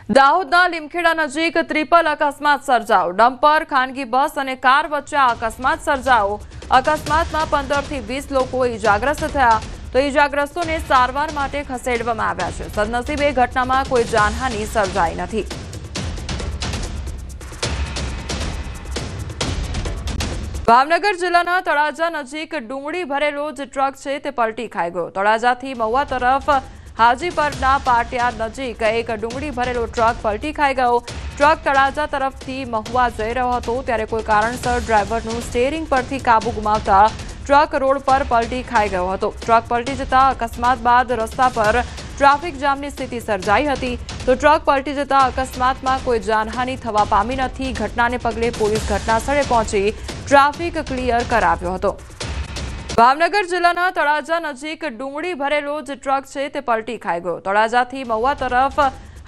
દાહોદના લીમખેડા નજીક ટ્રિપલ અકસ્માત સર્જાયો। ડમ્પર, ખાનગી બસ અને કાર વચ્ચે આ અકસ્માત સર્જાયો। અકસ્માતમાં 15 થી 20 લોકો ઈજાગ્રસ્ત થયા તો ઈજાગ્રસ્તોને સારવાર માટે ખસેડવામાં આવ્યા છે। સદનસીબે ઘટનામાં કોઈ જાનહાનિ સર્જાઈ નથી। ભાવનગર જિલ્લાના તળાજા નજીક ડુંગળી ભરેલો જે ટ્રક છે તે પલટી ખાઈ ગયો। તળાજાથી મહુવા તરફ હાજીપરના પાટિયા નજીક એક ડુંગળી ભરેલો ટ્રક પલટી ખાઈ ગયો। ટ્રક તળાજા તરફથી મહુવા જઈ રહ્યો હતો ત્યારે કોઈ કારણસર ડ્રાઈવરનું સ્ટીયરિંગ પરથી કાબુ ગુમાવતા ટ્રક રોડ પર પલટી ખાઈ ગયો હતો। ટ્રક પલટી જતા અકસ્માત બાદ રસ્તા પર ટ્રાફિક જામની સ્થિતિ સર્જાઈ હતી તો ટ્રક પલટી જતા અકસ્માતમાં કોઈ જાનહાનિ થવા પામી નથી। ઘટનાને પગલે પોલીસ ઘટનાસ્થળે પહોંચી ટ્રાફિક ક્લિયર કરાવ્યો હતો। ભાવનગર જિલ્લાના તળાજા નજીક ડુંગળી ભરેલો જે ટ્રક છે તે પલટી ખાઈ ગયો। તળાજાથી મહુવા તરફ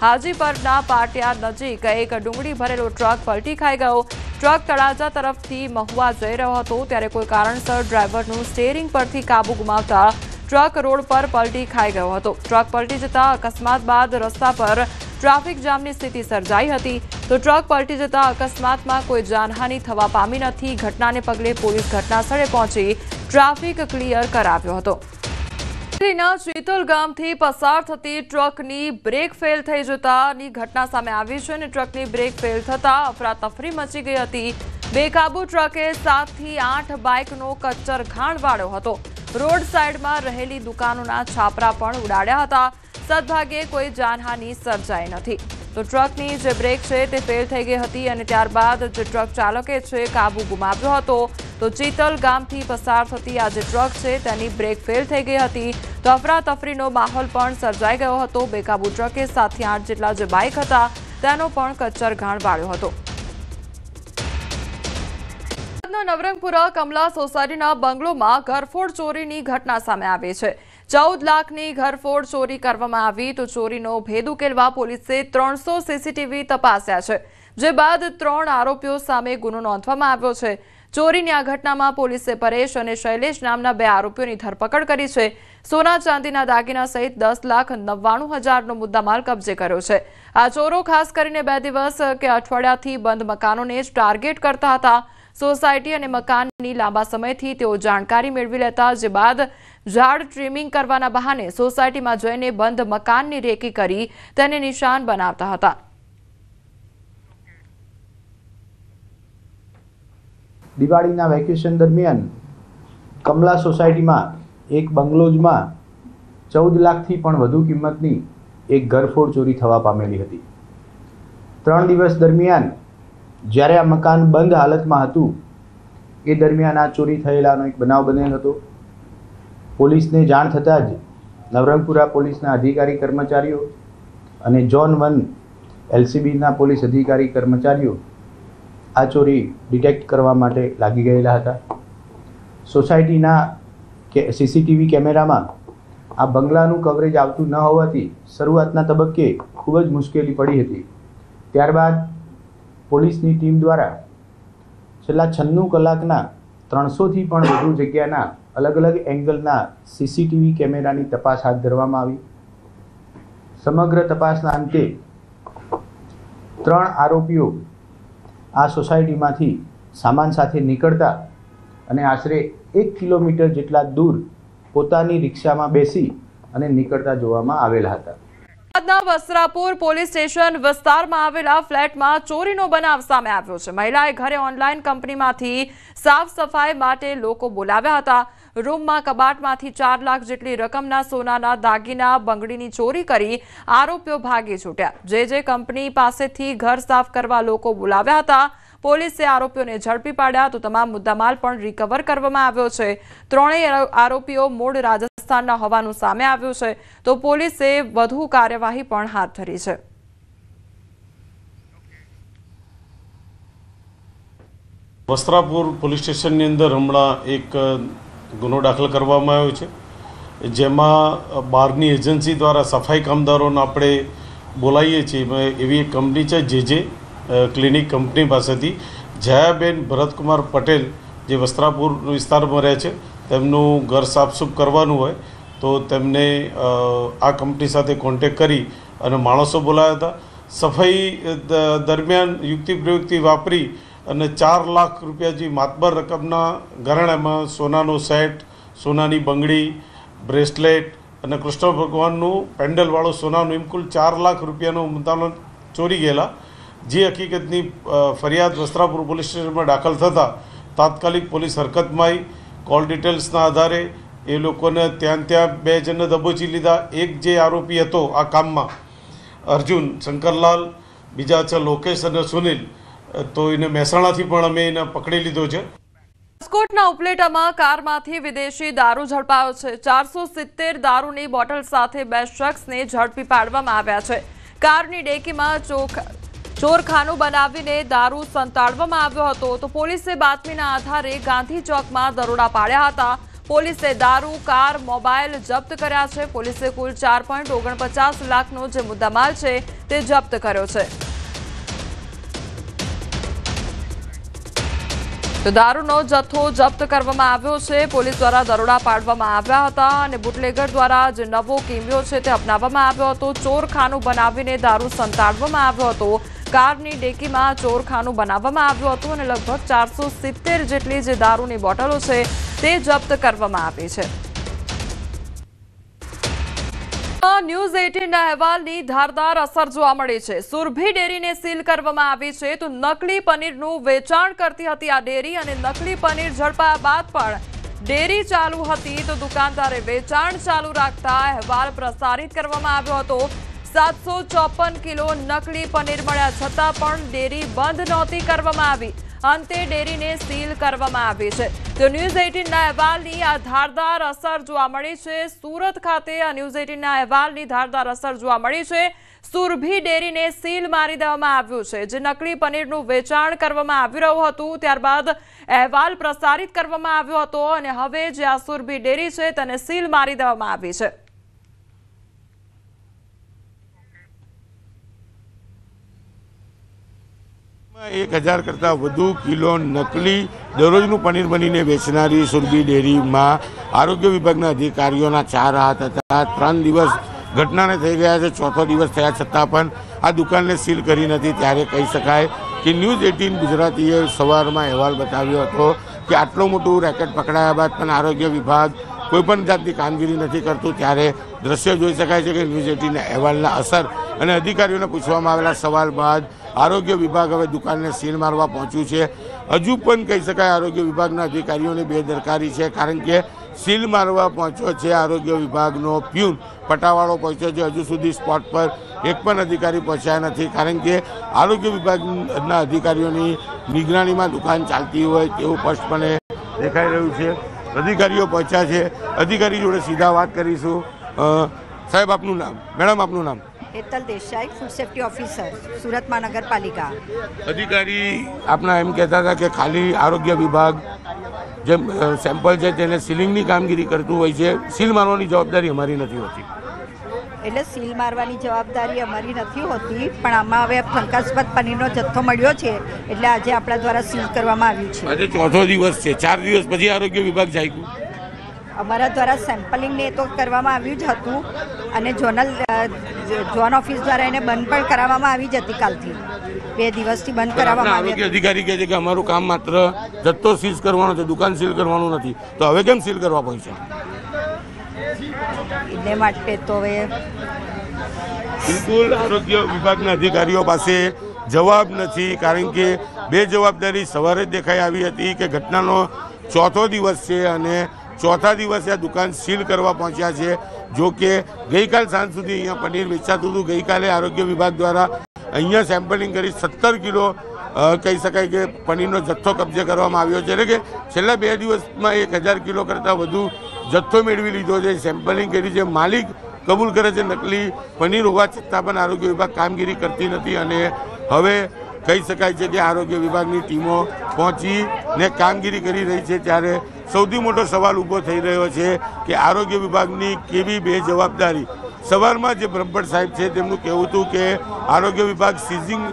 હાજીપરના પાટિયા નજીક એક ડુંગળી ભરેલો ટ્રક પલટી ખાઈ ગયો। ટ્રક તળાજા તરફથી મહુવા જઈ રહ્યો હતો ત્યારે કોઈ કારણસર ડ્રાઈવરનું સ્ટીયરિંગ પરથી કાબુ ગુમાવતા ટ્રક રોડ પર પલટી ખાઈ ગયો હતો। ટ્રક પલટી જતા અકસ્માત બાદ રસ્તા પર ટ્રાફિક જામની સ્થિતિ સર્જાઈ હતી તો ટ્રક પલટી જતા અકસ્માતમાં કોઈ જાનહાનિ થવા પામી નથી। ઘટનાને પગલે પોલીસ ઘટનાસ્થળે પહોંચી ટ્રાફિક ક્લિયર કરાવ્યો હતો। ચિતોલ ગામથી પસાર થતી ટ્રકની બ્રેક ફેલ થઈ જતાની ઘટના સામે આવી છે અને ટ્રકની બ્રેક ફેલ થતા અફરાતફરી મચી ગઈ હતી। બેકાબુ ટ્રકે 7 થી 8 બાઇકનો કચ્ચર ઘાણ વાળ્યો હતો। રોડ સાઈડમાં રહેલી દુકાનોના છાપરા પણ ઉડાડ્યા હતા। સદભાગ્યે કોઈ જાનહાનિ સર્જાઈ નથી તો ટ્રકની જે બ્રેક છે તે ફેલ થઈ ગઈ હતી અને ત્યારબાદ જે ટ્રક ચાલકે છે કાબુ ગુમાવ્યો હતો તો ચિતલ ગામથી પસાર થતી આ જે ટ્રક છે તેની બ્રેક ફેલ થઈ ગઈ હતી તો અફરાતફરીનો માહોલ પણ સર્જાઈ ગયો હતો। બેકાબુ ટ્રકે 7 થી 8 જેટલા જે બાઇક હતા તેનો પણ કચ્ચર ઘાણ વાળ્યો હતો। નવરંગપુરા કમલા સોસાયટીના બંગલોમાં ઘરફોડ ચોરીની ઘટના સામે આવી છે। 14 લાખની ઘરફોડ ચોરી કરવામાં આવી તો ચોરીનો ભેદ ઉકેલવા પોલીસે 300 સીસીટીવી તપાસ્યા છે જે બાદ 3 આરોપીઓ સામે ગુનો નોંધવામાં આવ્યો છે। ચોરીની આ ઘટનામાં પોલીસે પરેશ અને શૈલેષ નામના 2 આરોપીઓની ધરપકડ કરી છે। સોના ચાંદીના દાગીના સહિત 10,99,000નો મુદ્દામાલ કબજે કર્યો છે। આ ચોરો ખાસ કરીને 2 દિવસ કે અઠવાડિયાથી બંધ મકાનોને જ ટાર્ગેટ કરતા હતા। સોસાયટી અને મકાનની લાંબા સમયથી તેઓ જાણકારી મેળવી લેતા જે બાદ ઝાડ ટ્રીમિંગ કરવાના બહાને સોસાયટીમાં જઈને બંધ મકાનની રેકી કરી તેને નિશાન બનાવતા હતા। દિવાળીના વેકેશન દરમિયાન કમલા સોસાયટીમાં એક બંગલોઝમાં 14 લાખથી પણ વધુ કિંમતની એક ઘરફોડ ચોરી થવા પામેલી હતી। 3 દિવસ દરમિયાન જ્યારે આ મકાન બંધ હાલતમાં હતું એ દરમિયાન આ ચોરી થયેલાનો એક બનાવ બનેલ હતો। પોલીસને જાણ થતાં જ નવરંગપુરા પોલીસના અધિકારી કર્મચારીઓ અને ઝોન 1 LCBના પોલીસ અધિકારી કર્મચારીઓ આ ચોરી ડિટેક્ટ કરવા માટે લાગી ગયેલા હતા। સોસાયટીના CCTV કેમેરામાં આ બંગલાનું કવરેજ આવતું ન હોવાથી શરૂઆતના તબક્કે ખૂબ જ મુશ્કેલી પડી હતી। ત્યારબાદ પોલીસની ટીમ દ્વારા છેલ્લા 96 કલાકના 300થી પણ વધુ જગ્યાના અલગ અલગ એંગલના CCTV કેમેરાની તપાસ હાથ ધરવામાં આવી। સમગ્ર તપાસના અંતે 3 આરોપીઓ આ સોસાયટીમાંથી સામાન સાથે નીકળતા અને આશરે 1 કિલોમીટર જેટલા દૂર પોતાની રિક્ષામાં બેસી અને નીકળતા જોવામાં આવેલા હતા। વસ્ત્રાપુર પોલીસ સ્ટેશન વિસ્તારમાં આવેલા ફ્લેટમાં ચોરીનો બનાવ સામે આવ્યો છે। મહિલાએ ઘરે ઓનલાઈન કંપનીમાંથી સાફ સફાઈ માટે લોકો બોલાવ્યા હતા। રૂમમાં કબાટમાંથી 4 લાખ જેટલી રકમના સોનાના દાગીના બંગડીની ચોરી કરી આરોપીઓ ભાગી છૂટ્યા। જે કંપની પાસેથી ઘર સાફ કરવા લોકો બોલાવ્યા હતા પોલીસે આરોપીઓને ઝડપી પાડ્યા તો તમામ મુદ્દામાલ પણ રિકવર કરવામાં આવ્યો છે। ત્રણેય આરોપીઓ મૂળ રાજસ્થાનના હોવાનું સામે આવ્યું છે તો પોલીસે વધુ કાર્યવાહી પણ હાથ ધરી છે। વસ્ત્રાપુર પોલીસ સ્ટેશનની અંદર હમણાં એક ગુનો દાખલ કરવામાં આવ્યો છે જેમાં બહારની એજન્સી દ્વારા સફાઈ કામદારોને આપણે બોલાવીએ છીએ। એવી એક કંપની છે જે ક્લિનિક કંપની પાસેથી જયાબેન ભરતકુમાર પટેલ જે વસ્ત્રાપુર વિસ્તારમાં રહે છે તેમનું ઘર સાફસૂફ કરવાનું હોય તો તેમને આ કંપની સાથે કોન્ટેક્ટ કરી અને માણસો બોલાવ્યા હતા। સફાઈ દરમિયાન યુક્તિ પ્રયુક્તિ વાપરી અને 4 લાખ રૂપિયા જે માતબર રકમના ઘરેણામાં સોનાનો સેટ, સોનાની બંગડી, બ્રેસલેટ અને કૃષ્ણ ભગવાનનું પેન્ડલવાળું સોનાનું એમ કુલ 4 લાખ રૂપિયાનો મુદ્દામાલ ચોરી ગયેલા, જે હકીકતની ફરિયાદ વસ્ત્રાપુર પોલીસ સ્ટેશનમાં દાખલ થતાં તાત્કાલિક પોલીસ હરકતમાં આવી. કોલ ડિટેલ્સના આધારે એ લોકોને ત્યાં 2 જણને દબોચી લીધા. એક જે આરોપી હતો આ કામમાં અર્જુન શંકરલાલ, બીજા છે લોકેશ અને સુનિલ, તો એને મહેસાણાથી પણ અમે એને પકડી લીધો છે. રાજકોટના ઉપલેટામાં કારમાંથી વિદેશી દારૂ ઝડપાયો છે. 470 દારૂની બોટલ સાથે 2 શખ્સને ઝડપી પાડવામાં આવ્યા છે. કારની ડેકીમાં ચોરખાનું બનાવીને દારૂ સંતાડવામાં આવ્યો હતો. તો પોલીસે બાતમીના આધારે ગાંધી ચોકમાં દરોડા પાડ્યા હતા. પોલીસે દારૂ, કાર, મોબાઈલ જપ્ત કર્યા છે. પોલીસે કુલ 4.49 લાખનો જે મુદ્દામાલ છે તે જપ્ત કર્યો છે. તો દારૂનો જથ્થો જપ્ત કરવામાં આવ્યો છે. પોલીસ દ્વારા દરોડા પાડવામાં આવ્યા હતા અને બુટલેગર દ્વારા જે નવો કિમિયો છે તે અપનાવવામાં આવ્યો હતો. ચોરખાનું બનાવીને દારૂ સંતાડવામાં આવ્યો હતો. કારની ડેકીમાં ચોરખાનું બનાવવામાં આવ્યું હતું અને લગભગ 470 જેટલી જે દારૂની બોટલો છે તે જપ્ત કરવામાં આવી છે. ન્યૂઝ 18ના અહેવાલની ધારદાર અસર જોવા મળી છે. સુરભી ડેરીને સીલ કરવામાં આવી છે. તો નકલી પનીરનું વેચાણ કરતી હતી આ ડેરી અને નકલી પનીર ઝડપાયા બાદ પણ ડેરી ચાલુ હતી. તો દુકાનદારે વેચાણ ચાલુ રાખતા અહેવાલ પ્રસારિત કરવામાં આવ્યો હતો. 754 કિલો નકલી પનીર મળ્યા છતાં પણ ડેરી બંધ નહોતી કરવામાં આવી. અંતે ડેરીને સીલ કરવામાં આવી છે. તો ન્યૂઝ 18ના અહેવાલની આ ધારદાર અસર જોવા મળી છે. સુરત ખાતે આ ન્યૂઝ 18ના અહેવાલની ધારદાર અસર જોવા મળી છે. સુરભી ડેરીને સીલ મારી દેવામાં આવ્યું છે. જે નકલી પનીરનું વેચાણ કરવામાં આવી રહ્યું હતું ત્યારબાદ અહેવાલ પ્રસારિત કરવામાં આવ્યો હતો અને હવે જે આ સુરભી ડેરી છે તેને સીલ મારી દેવામાં આવી છે. એક 1000 કરતાં વધુ કિલો નકલી દરરોજનું પનીર બનીને વેચનારી સુરભી ડેરીમાં આરોગ્ય વિભાગના અધિકારીઓના 4 હાથ હતા. 3 દિવસ ઘટનાને થઈ ગયા છે. 4થો દિવસ થયા છતાં પણ આ દુકાનને સીલ કરી નથી. ત્યારે કહી શકાય કે ન્યૂઝ 18 ગુજરાતીએ સવારમાં અહેવાલ બતાવ્યો હતો કે આટલું મોટું રેકેટ પકડાયા બાદ પણ આરોગ્ય વિભાગ કોઈપણ જાતની કામગીરી નથી કરતું. ત્યારે દ્રશ્ય જોઈ શકાય છે કે ન્યૂઝ 18ના અહેવાલના અસર અને અધિકારીઓને પૂછવામાં આવેલા સવાલ બાદ આરોગ્ય વિભાગ હવે દુકાનને સીલ મારવા પહોંચ્યું છે. હજુ પણ કહી શકાય આરોગ્ય વિભાગના અધિકારીઓની બેદરકારી છે, કારણ કે સીલ મારવા પહોંચ્યો છે આરોગ્ય વિભાગનો પ્યુન પટાવાળો પહોંચ્યો છે. હજુ સુધી સ્પોટ પર એક પણ અધિકારી પહોંચ્યા નથી, કારણ કે આરોગ્ય વિભાગના અધિકારીઓની નિગરાણીમાં દુકાન ચાલતી હોય તેવું સ્પષ્ટપણે દેખાઈ રહ્યું છે. અધિકારીઓ પહોંચ્યા છે. અધિકારી જોડે સીધા વાત કરીશું. સાહેબ, આપનું નામ? મેડમ, આપનું નામ? Hetal Desai, food safety officer, Surat મહાનગરપાલિકા. અધિકારી આપના એમ કહેતા હતા કે ખાલી આરોગ્ય વિભાગ જે સેમ્પલ છે તેને સીલિંગની કામગીરી કરતું હોય છે, સીલ મારવાની જવાબદારી અમારી નથી હોતી. એટલે સીલ મારવાની જવાબદારી અમારી નથી હોતી, પણ આમાં હવે શંકાસ્પદ પનીરનો જથ્થો મળ્યો છે એટલે આજે આપણા દ્વારા સીલ કરવામાં આવ્યું છે. આજે 4થો દિવસ છે. 4 દિવસ પછી આરોગ્ય વિભાગ જાગ્યું. અમારા દ્વારા સેમ્પલિંગ ને તો કરવામાં આવ્યું જ હતું અને ઝોન ઓફિસ દ્વારા એને બંધ પણ કરાવવામાં આવી જ હતી. કાલથી 2 દિવસથી બંધ કરાવવામાં આવી. આરોગ્ય અધિકારી કહે છે કે અમારું કામ માત્ર જથ્થો સીલ કરવાનો છે, દુકાન સીલ કરવાનું નથી. તો હવે કેમ સીલ કરવા પહોંચ્યા? એટલે માટે તો હવે બિલકુલ આરોગ્ય વિભાગના અધિકારીઓ પાસે જવાબ નથી, કારણ કે બે જવાબદારી સવારે જ દેખાઈ આવી હતી કે ઘટનાનો 4થો દિવસ છે અને 4થા દિવસે આ દુકાન સીલ કરવા પહોંચ્યા છે. જો કે ગઈકાલ સાંજ સુધી અહીંયા પનીર વેચાતું હતું. ગઈકાલે આરોગ્ય વિભાગ દ્વારા અહીંયા સેમ્પલિંગ કરી 17 કિલો કહી શકાય કે પનીરનો જથ્થો કબજે કરવામાં આવ્યો છે. એટલે કે છેલ્લા 2 દિવસમાં 1000 કિલો કરતાં વધુ જથ્થો મેળવી લીધો છે. સેમ્પલિંગ કરી છે. માલિક કબૂલ કરે છે નકલી પનીર હોવા છતાં પણ આરોગ્ય વિભાગ કામગીરી કરતી નથી અને હવે કહી શકાય છે કે આરોગ્ય વિભાગની ટીમો પહોંચીને કામગીરી કરી રહી છે. ત્યારે સૌથી મોટો સવાલ ઊભો થઈ રહ્યો છે કે આરોગ્ય વિભાગની કેવી બેજવાબદારી. સવારમાં જે બ્રહ્મભટ્ટ સાહેબ છે તેમનું કહેવું હતું કે આરોગ્ય વિભાગ સીઝિંગ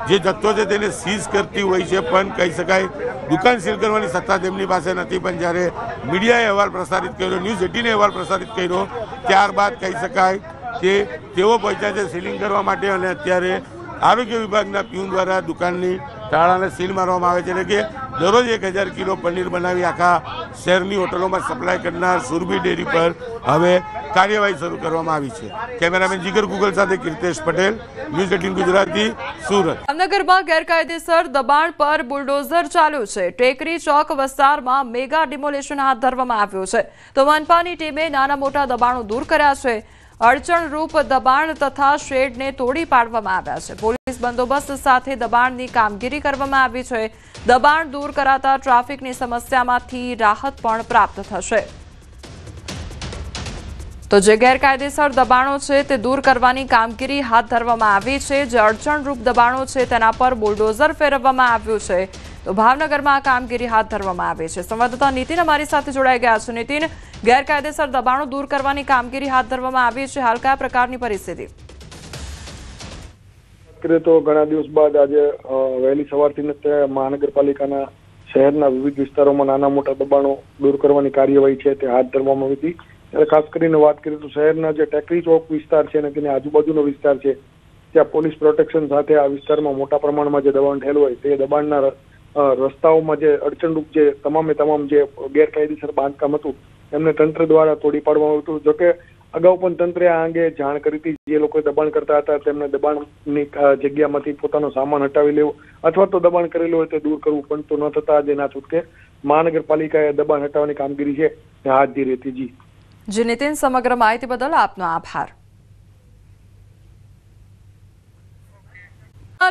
જે જથ્થો છે તેને સીઝ કરતી હોય છે, પણ કહી શકાય દુકાન સીલ કરવાની સત્તા તેમની પાસે નથી. પણ જ્યારે મીડિયાએ અહેવાલ પ્રસારિત કર્યો, ન્યૂઝ 18એ અહેવાલ પ્રસારિત કર્યો, ત્યારબાદ કહી શકાય કે તેઓ પહોંચ્યા છે સીલિંગ કરવા માટે અને અત્યારે આરોગ્ય વિભાગના પીઉન દ્વારા દુકાનની તાળાને સીલ મારવામાં આવે છે એટલે કે દરરોજ 1000 કિલો પનીર બનાવી આખા શહેરની હોટલોમાં સપ્લાય કરનાર સુરભી ડેરી પર હવે કાર્યવાહી શરૂ કરવામાં આવી છે। કેમેરામેન જીગર ગુગલ સાથે કીર્તેશ પટેલ, ન્યૂઝ 18 ગુજરાતી, સુરત। જામનગરમાં ગેરકાયદેસર દબાણ પર બુલડોઝર ચાલ્યું છે। ટેકરી ચોક વિસ્તારમાં મેગા ડિમોલેશન હાથ ધરવામાં આવ્યું છે તો મનપાની ટીમે નાના મોટા દબાણો દૂર કર્યા છે। અડચણરૂપ દબાણ તથા શેડને તોડી પાડવામાં આવ્યા છે। પોલીસ બંદોબસ્ત સાથે દબાણની કામગીરી કરવામાં આવી છે। દબાણ દૂર કરાતા ટ્રાફિકની સમસ્યામાંથી રાહત પણ પ્રાપ્ત થશે। તો જે ગેરકાયદેસર દબાણો છે તે દૂર કરવાની કામગીરી હાથ ધરવામાં આવી છે। જે અડચણરૂપ દબાણો છે તેના પર બુલડોઝર ફેરવવામાં આવ્યું છે તો ભાવનગરમાં આ કામગીરી હાથ ધરવામાં આવી છે। સંવાદદાતા નીતિન અમારી સાથે જોડાઈ ગયા છે। નીતિન, ગેરકાયદેસર દબાણો દૂર કરવાની કામગીરી હાથ ધરવામાં આવી છે, હાલ કયા પ્રકારની પરિસ્થિતિ? તો ઘણા દિવસ બાદ આજે વહેલી સવારથી મહાનગરપાલિકાના શહેરના વિવિધ વિસ્તારોમાં નાના મોટા દબાણો દૂર કરવાની કાર્યવાહી છે તે હાથ ધરવામાં આવી હતી। ત્યારે ખાસ કરીને વાત કરીએ તો શહેરના જે ટેકરી ચોક વિસ્તાર છે અને તેની આજુબાજુનો વિસ્તાર છે ત્યાં પોલીસ પ્રોટેક્શન સાથે આ વિસ્તારમાં મોટા પ્રમાણમાં જે દબાણ થયેલું હોય તે દબાણના રસ્તાઓમાં જે અડચણરૂપ જે તમામ જે ગેરકાયદેસર બાંધકામ હતું એમને તંત્ર દ્વારા તોડી પાડવામાં આવ્યું હતું। જોકે અગાઉ પણ તંત્રે આ અંગે જાણ કરી હતી। જે લોકો દબાણ કરતા હતા તેમને દબાણની જગ્યામાંથી પોતાનો સામાન હટાવી લેવો અથવા તો દબાણ કરેલું હોય તે દૂર કરવું, પણ તો ન થતા આજે ના છૂટકે મહાનગરપાલિકાએ દબાણ હટાવવાની કામગીરી છે તે હાથ ધરી હતી। જી નીતિન, સમગ્ર માહિતી બદલ આપનો આભાર।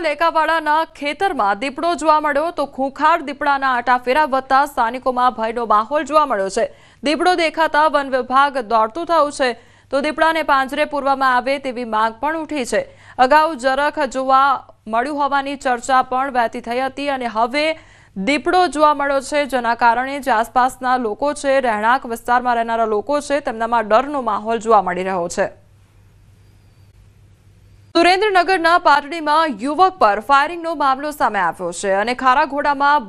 લેકાવાડાના ખેતરમાં દીપડો જોવા મળ્યો તો ખૂંખાર દીપડાના આટાફેરા વધતા સ્થાનિકોમાં ભયનો માહોલ જોવા મળ્યો છે। દીપડો દેખાતા વન વિભાગ દોડતું થયું છે તો દીપડાને પાંજરે પૂરવામાં આવે તેવી માંગ પણ ઉઠી છે। અગાઉ જરખ જોવા મળ્યું હોવાની ચર્ચા પણ વહેતી થઈ હતી અને હવે દીપડો જોવા મળ્યો છે, જેના કારણે જે આસપાસના લોકો છે, રહેણાંક વિસ્તારમાં રહેનારા લોકો છે, તેમનામાં ડરનો માહોલ જોવા મળી રહ્યો છે। સુરેન્દ્રનગરના પાટડીમાં યુવક પર ફાયરિંગનો મામલો સામે આવ્યો છે અને ખારાઘોડામાં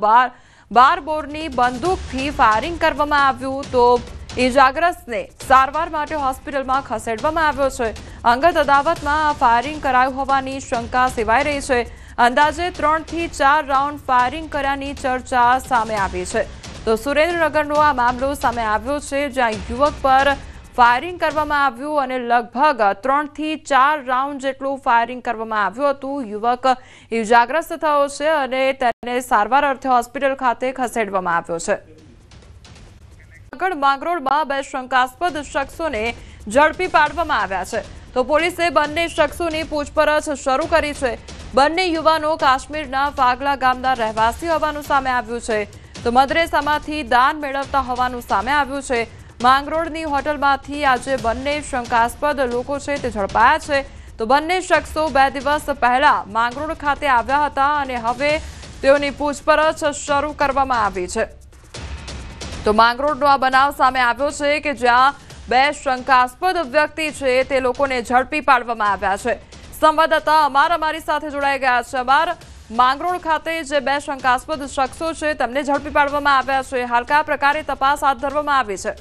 12 બોરની બંદૂકથી ફાયરિંગ કરવામાં આવ્યું તો ઇજાગ્રસ્તને સારવાર માટે હોસ્પિટલમાં ખસેડવામાં આવ્યો છે। અંગત અદાવતમાં આ ફાયરિંગ કરાયું હોવાની શંકા સેવાઈ રહી છે। અંદાજે 3 થી 4 રાઉન્ડ ફાયરિંગ કર્યાની ચર્ચા સામે આવી છે તો સુરેન્દ્રનગરનો આ મામલો સામે આવ્યો છે જ્યાં યુવક પર ફાયરિંગ કરવામાં આવ્યું અને લગભગ 3 થી 4 રાઉન્ડ જેટલું ફાયરિંગ કરવામાં આવ્યું હતું। યુવક ઇજાગ્રસ્ત થયો છે અને તેને સારવાર અર્થે હોસ્પિટલ ખાતે ખસેડવામાં આવ્યો છે। આગળ માંગરોળમાં 2 શંકાસ્પદ શખ્સોને ઝડપી પાડવામાં આવ્યા છે તો પોલીસે બંને શખ્સોની પૂછપરછ શરૂ કરી છે। બંને યુવાનો કાશ્મીરના ફાગલા ગામના રહેવાસી હોવાનું સામે આવ્યું છે તો મદ્રેસામાંથી દાન મેળવતા હોવાનું સામે આવ્યું છે। માંગરોળની હોટલમાંથી આજે બંને શંકાસ્પદ લોકો છે તે ઝડપાયા છે તો બંને શખ્સો 2 દિવસ પહેલા માંગરોળ ખાતે આવ્યા હતા અને હવે તેઓની પૂછપરછ શરૂ કરવામાં આવી છે તો માંગરોળનો આ બનાવ સામે આવ્યો છે કે જ્યાં 2 શંકાસ્પદ વ્યક્તિ છે તે લોકોને ઝડપી પાડવામાં આવ્યા છે। સંવાદદાતા અમારી સાથે જોડાઈ ગયા છે। માંગરોળ ખાતે જે 2 શંકાસ્પદ શખ્સો છે તેમને ઝડપી પાડવામાં આવ્યા છે, હાલ કયા પ્રકારે તપાસ હાથ ધરવામાં આવી છે?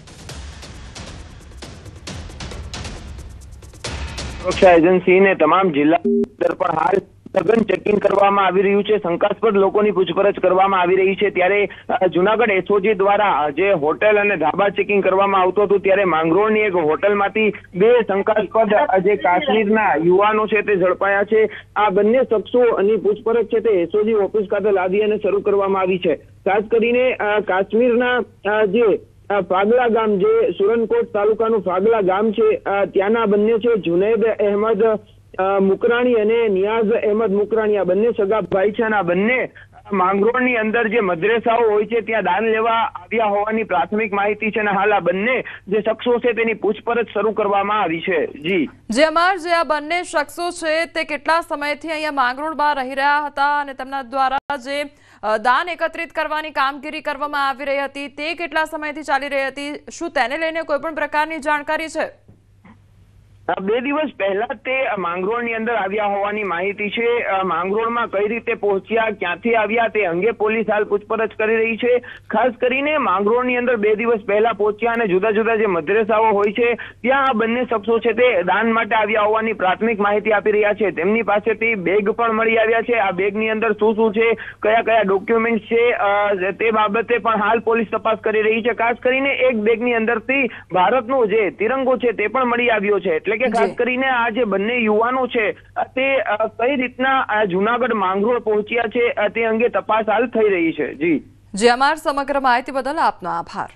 સુરક્ષા એજન્સી ને તમામ જિલ્લા પણ હાલ સઘન ચેકિંગ કરવામાં આવી રહ્યું છે। શંકાસ્પદ લોકોની પૂછપરછ કરવામાં આવી રહી છે। ત્યારે જુનાગઢ એસઓજી દ્વારા જે હોટેલ અને ધાબા ચેકિંગ કરવામાં આવતું હતું ત્યારે માંગરોળની એક હોટલમાંથી 2 શંકાસ્પદ જે કાશ્મીરના યુવાનો છે તે ઝડપાયા છે। આ બંને શખ્સોની પૂછપરછ છે તે એસઓજી ઓફિસ ખાતે લાવી અને શરૂ કરવામાં આવી છે। ખાસ કરીને કાશ્મીરના જે ફાગલા ગામ, જે સુરનકોટ તાલુકાનું ફાગલા ગામ છે, ત્યાંના બંને છે જુનૈદ અહેમદ મુકરાણી અને નિયાઝ અહેમદ મુકરાણી, આ બંને સગા ભાઈ છે અને આ બંને માંગરોળની અંદર જે મદ્રેસાઓ હોય છે ત્યાં દાન લેવા આવ્યા હોવાની પ્રાથમિક માહિતી છે અને હાલ આ બંને જે શખ્સો છે તેની પૂછપરછ શરૂ કરવામાં આવી છે। જે આ બંને શખ્સો છે તે કેટલા સમયથી અહીંયા માંગરોળમાં રહી રહ્યા હતા અને તેમના દ્વારા જે દાન એકત્રિત કરવાની કામગીરી કરવામાં આવી રહી હતી તે કેટલા સમયથી ચાલી રહી હતી? શું તેને લઈને કોઈ પણ પ્રકારની જાણકારી છે? 2 દિવસ પહેલા તે માંગરોળની અંદર આવ્યા હોવાની માહિતી છે. માંગરોળમાં કઈ રીતે પહોંચ્યા, ક્યાંથી આવ્યા તે અંગે પોલીસ હાલ પૂછપરછ કરી રહી છે. ખાસ કરીને માંગરોળની અંદર 2 દિવસ પહેલા પહોંચ્યા અને જુદા જુદા જે મદ્રેસાઓ હોય છે ત્યાં આ બંને શખ્સો છે તે દાન માટે આવ્યા હોવાની પ્રાથમિક માહિતી આપી રહ્યા છે. તેમની પાસેથી બેગ પણ મળી આવ્યા છે. આ બેગની અંદર શું છે, કયા કયા ડોક્યુમેન્ટ છે તે બાબતે પણ હાલ પોલીસ તપાસ કરી રહી છે. ખાસ કરીને એક બેગની અંદરથી ભારતનો જે તિરંગો છે તે પણ મળી આવ્યો છે. એટલે કે ખાસ કરીને આ જે બંને યુવાનો છે તે કઈ રીતના જુનાગઢ માંગરોળ પહોંચ્યા છે તે અંગે તપાસ હાલ થઈ રહી છે. જી અમાર સમગ્ર માહિતી બદલ આપનો આભાર.